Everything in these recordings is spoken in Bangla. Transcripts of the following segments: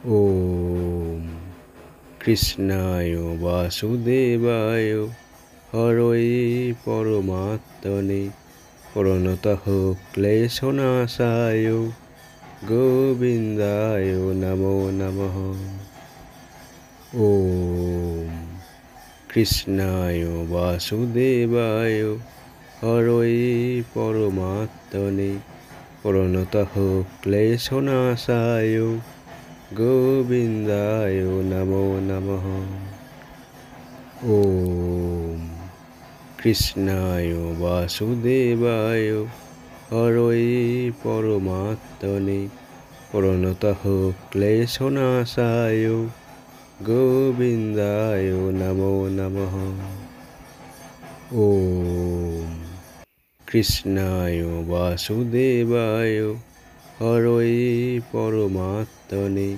ওম কৃষ্ণায় বাসুদেবায় হরয়ে পরমাত্মনে প্রণতঃ ক্লেশনাশায় গোবিন্দায় নমো নমঃ। ওম কৃষ্ণায় বাসুদেবায় হরয়ে পরমাত্মনে প্রণতঃ ক্লেশনাশায় গোবিন্দায় নমো নমঃ। ওম কৃষ্ণায় বাসুদেবায় হরয়ে পরমাত্মনে প্রণতঃ ক্লেশনাশায় গোবিন্দায় নমো নমঃ। ওম কৃষ্ণায় বাসুদেবায় হরয়ে পরমাত্মনে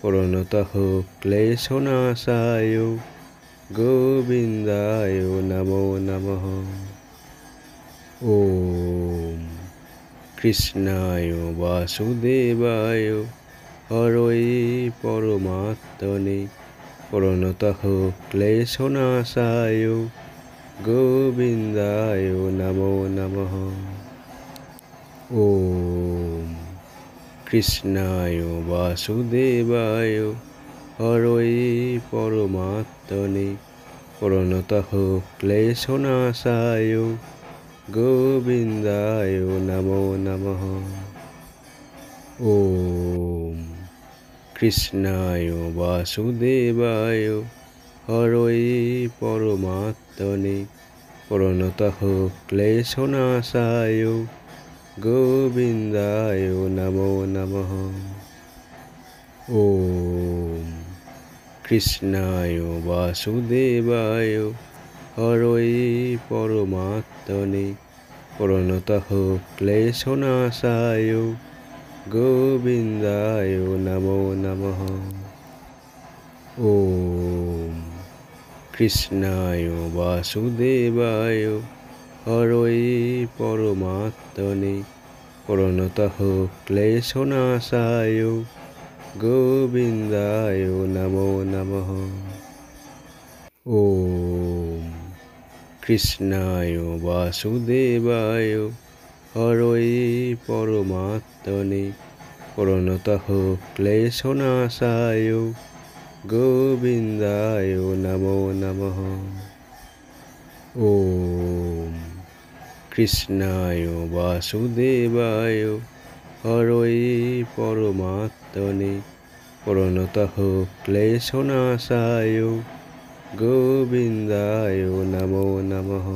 প্রণতঃ ক্লেশনাশায় গোবিন্দায় নমো নমঃ। ওম কৃষ্ণায় বাসুদেবায় হরয়ে পরমাত্মনে প্রণতঃ ক্লেশনাশায় গোবিন্দায় নমো নমঃ। ওম কৃষ্ণায় বাসুদেবায় হরয়ে পরমাত্মনে প্রণতঃ ক্লেশনাশায় গোবিন্দায় নমো নমঃ। ওম কৃষ্ণায় বাসুদেবায় হরয়ে পরমাত্মনে প্রণতঃ ক্লেশনাশায় গোবিন্দায় নমো নমঃ। ওম কৃষ্ণায় বাসুদেবায় হরয়ে পরমাত্মনে প্রণতঃ ক্লেশনাশায় গোবিন্দায় নমো নমঃ। ওম কৃষ্ণায় বাসুদেবায় হরয়ে পরমাত্মনে প্রণতঃ ক্লেশনাশায় গোবিন্দায় নমো নমঃ। ওম কৃষ্ণায় বাসুদেবায় হরয়ে পরমাত্মনে প্রণতঃ ক্লেশনাশায় গোবিন্দায় নমো নমঃ। ওম কৃষ্ণায় বাসুদেবায় হরয়ে পরমাত্মনে প্রণতঃ ক্লেশনাশায় গোবিন্দায় নমো নমঃ।